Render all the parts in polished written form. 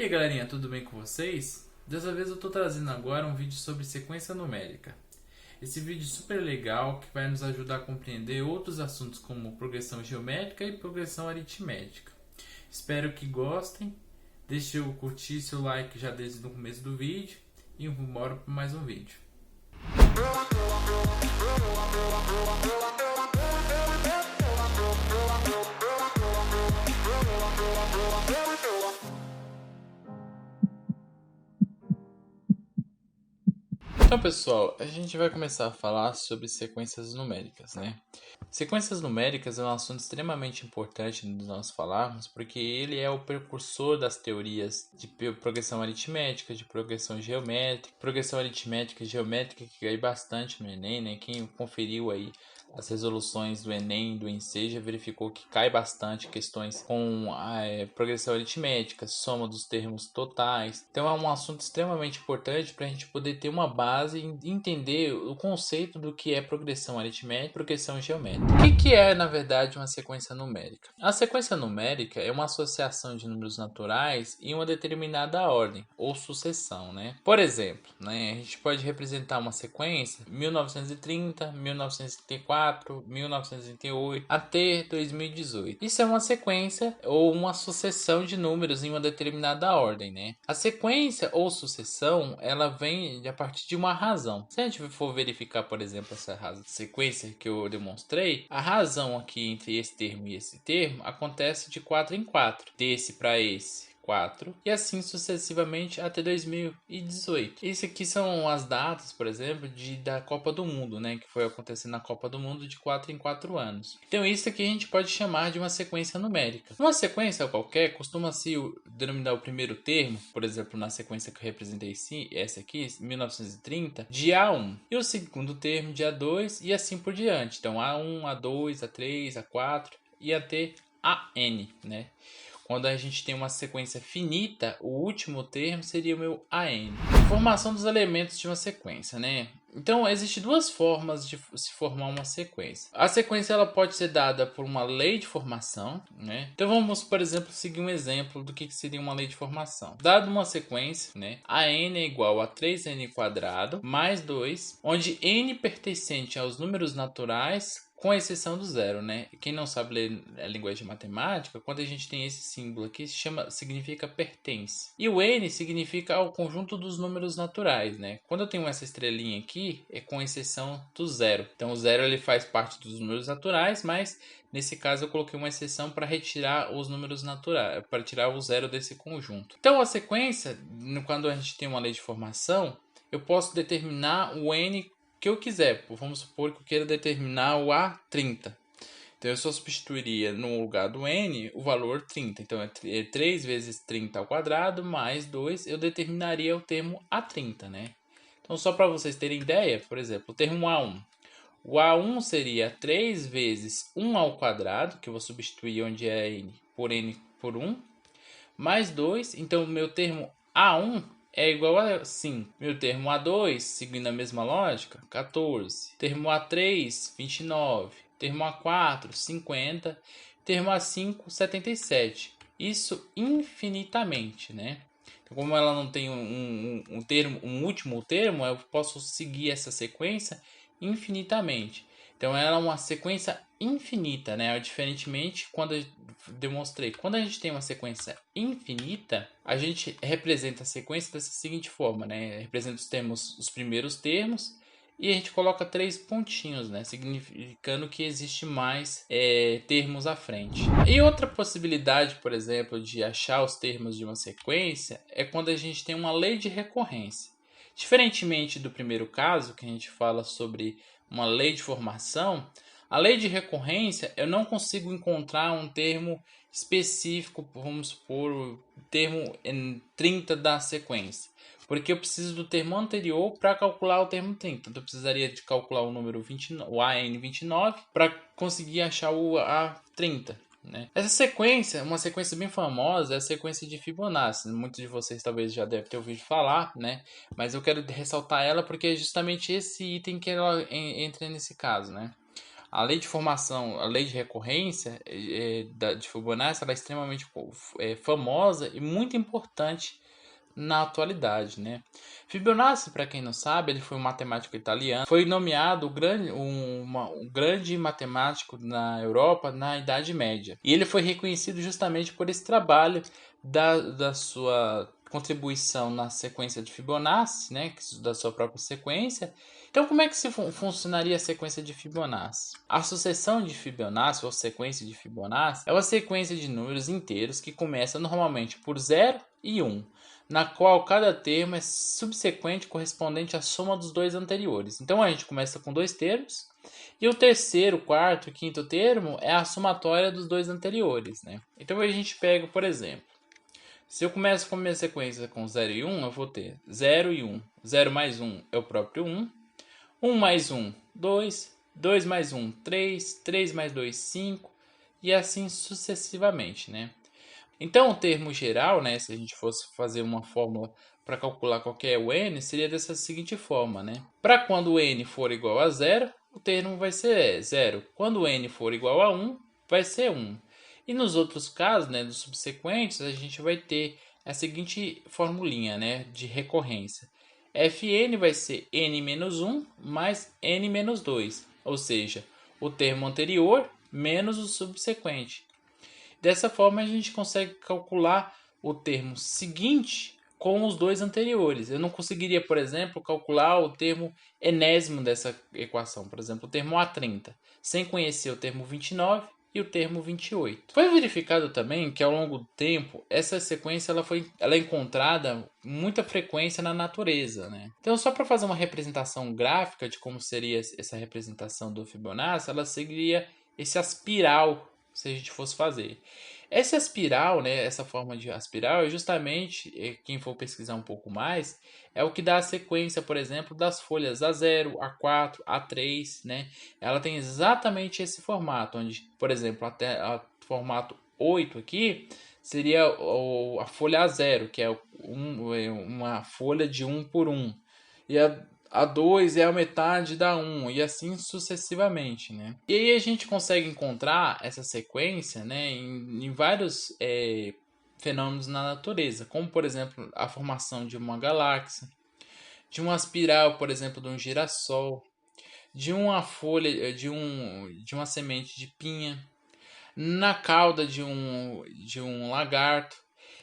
E aí galerinha, tudo bem com vocês? Dessa vez eu estou trazendo agora um vídeo sobre sequência numérica. Esse vídeo é super legal que vai nos ajudar a compreender outros assuntos como progressão geométrica e progressão aritmética. Espero que gostem, deixe eu curtir seu like já desde o começo do vídeo e vamos para mais um vídeo. Então pessoal, a gente vai começar a falar sobre sequências numéricas, né? Sequências numéricas é um assunto extremamente importante de nós falarmos, porque ele é o precursor das teorias de progressão aritmética, de progressão geométrica. Progressão aritmética e geométrica que cai bastante no Enem, né? Quem conferiu aí as resoluções do Enem e do Enseja verificou que cai bastante questões com progressão aritmética, soma dos termos totais. Então é um assunto extremamente importante para a gente poder ter uma base e entender o conceito do que é progressão aritmética e progressão geométrica. O que é, na verdade, uma sequência numérica? A sequência numérica é uma associação de números naturais em uma determinada ordem ou sucessão, né? Por exemplo, né, a gente pode representar uma sequência 1930, 1934, 1938 até 2018. Isso é uma sequência ou uma sucessão de números em uma determinada ordem, né? A sequência ou sucessão, ela vem a partir de uma razão. Se a gente for verificar, por exemplo, essa sequência que eu demonstrei, a razão aqui entre esse termo e esse termo acontece de 4 em 4, desse para esse 4 e assim sucessivamente até 2018. Isso aqui são as datas, por exemplo, da Copa do Mundo, né, que foi acontecendo na Copa do Mundo de 4 em 4 anos. Então isso aqui a gente pode chamar de uma sequência numérica. Uma sequência qualquer costuma-se denominar o primeiro termo, por exemplo, na sequência que eu representei essa aqui, 1930, de A1, e o segundo termo de A2 e assim por diante. Então A1, A2, A3, A4 e até AN, né? Quando a gente tem uma sequência finita, o último termo seria o meu AN. Formação dos elementos de uma sequência, né? Então, existem duas formas de se formar uma sequência. A sequência ela pode ser dada por uma lei de formação, né? Então, vamos, por exemplo, seguir um exemplo do que seria uma lei de formação. Dado uma sequência, né? A n é igual a 3n² mais 2, onde n pertencente aos números naturais, com exceção do zero, né? Quem não sabe ler a linguagem matemática, quando a gente tem esse símbolo aqui, significa pertence. E o n significa ao conjunto dos números naturais, né? Quando eu tenho essa estrelinha aqui, é com exceção do zero. Então o zero ele faz parte dos números naturais, mas nesse caso eu coloquei uma exceção para retirar os números naturais, para tirar o zero desse conjunto. Então a sequência, quando a gente tem uma lei de formação, eu posso determinar o n que eu quiser. Vamos supor que eu queira determinar o A30. Então eu só substituiria no lugar do n o valor 30. Então é 3 vezes 30 ao quadrado mais 2, eu determinaria o termo A30, né? Então só para vocês terem ideia, por exemplo, o termo A1. O A1 seria 3 vezes 1 ao quadrado, que eu vou substituir onde é n por 1, mais 2. Então o meu termo A1 é igual a 5. Meu termo A2, seguindo a mesma lógica, 14. Termo A3, 29. Termo A4, 50. Termo A5, 77. Isso infinitamente, né? Então, como ela não tem um último termo, eu posso seguir essa sequência infinitamente. Então ela é uma sequência infinita, né? Diferentemente quando eu demonstrei, quando a gente tem uma sequência infinita, a gente representa a sequência dessa seguinte forma, né? Representa os primeiros termos e a gente coloca 3 pontinhos, né? Significando que existe mais termos à frente. E outra possibilidade, por exemplo, de achar os termos de uma sequência é quando a gente tem uma lei de recorrência. Diferentemente do primeiro caso, que a gente fala sobre uma lei de formação, a lei de recorrência eu não consigo encontrar um termo específico, vamos supor, o termo 30 da sequência, porque eu preciso do termo anterior para calcular o termo 30. Então eu precisaria de calcular o número 29, o AN29 para conseguir achar o A30. Né? Essa sequência, uma sequência bem famosa, é a sequência de Fibonacci. Muitos de vocês talvez já devem ter ouvido falar, né? Mas eu quero ressaltar ela porque é justamente esse item que ela entra nesse caso, né? A lei de formação, a lei de recorrência de Fibonacci, ela é extremamente famosa e muito importante na atualidade, né? Fibonacci, para quem não sabe, ele foi um matemático italiano, foi nomeado um grande matemático na Europa na Idade Média. E ele foi reconhecido justamente por esse trabalho da sua contribuição na sequência de Fibonacci, né? Da sua própria sequência. Então, como é que funcionaria a sequência de Fibonacci? A sucessão de Fibonacci, ou sequência de Fibonacci, é uma sequência de números inteiros que começa normalmente por 0 e 1, na qual cada termo é subsequente correspondente à soma dos dois anteriores. Então, a gente começa com dois termos, e o terceiro, quarto e quinto termo é a somatória dos dois anteriores, né? Então, a gente pega, por exemplo, se eu começo com a minha sequência com 0 e 1, eu vou ter 0 e 1. 0 mais 1 é o próprio 1. 1 mais 1, 2. 2 mais 1, 3. 3 mais 2, 5. E assim sucessivamente, né? Então, o termo geral, né, se a gente fosse fazer uma fórmula para calcular qual que é o n, seria dessa seguinte forma, né? Para quando o n for igual a 0, o termo vai ser 0. Quando o n for igual a 1, vai ser 1. E nos outros casos, né, dos subsequentes, a gente vai ter a seguinte formulinha, né, de recorrência. Fn vai ser n menos 1 mais n menos 2, ou seja, o termo anterior menos o subsequente. Dessa forma, a gente consegue calcular o termo seguinte com os dois anteriores. Eu não conseguiria, por exemplo, calcular o termo enésimo dessa equação, por exemplo, o termo A30, sem conhecer o termo 29 e o termo 28. Foi verificado também que ao longo do tempo, essa sequência ela é encontrada com muita frequência na natureza, né? Então, só para fazer uma representação gráfica de como seria essa representação do Fibonacci, ela seguiria esse aspiral, se a gente fosse fazer. Essa espiral, né, essa forma de espiral, é justamente, quem for pesquisar um pouco mais, é o que dá a sequência, por exemplo, das folhas A0, A4, A3, né? Ela tem exatamente esse formato, onde, por exemplo, até o formato 8 aqui seria a folha A0, que é uma folha de 1 por 1. E a 2 é a metade da 1 e assim sucessivamente, né? E aí a gente consegue encontrar essa sequência, né, em vários fenômenos na natureza, como por exemplo a formação de uma galáxia, de uma espiral, por exemplo, de um girassol, de uma folha, de uma semente de pinha, na cauda de um lagarto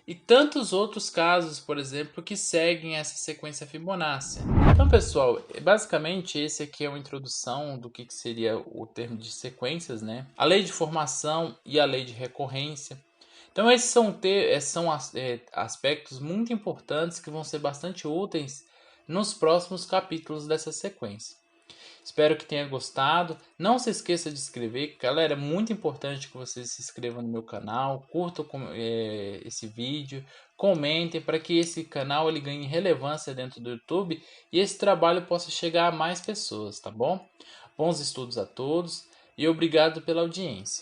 e tantos outros casos, por exemplo, que seguem essa sequência Fibonacci. Então, pessoal, basicamente esse aqui é uma introdução do que seria o termo de sequências, né? A lei de formação e a lei de recorrência. Então, esses são aspectos muito importantes que vão ser bastante úteis nos próximos capítulos dessa sequência. Espero que tenha gostado. Não se esqueça de se inscrever, galera. É muito importante que vocês se inscrevam no meu canal, curtam esse vídeo, comentem para que esse canal ele ganhe relevância dentro do YouTube e esse trabalho possa chegar a mais pessoas, tá bom? Bons estudos a todos e obrigado pela audiência.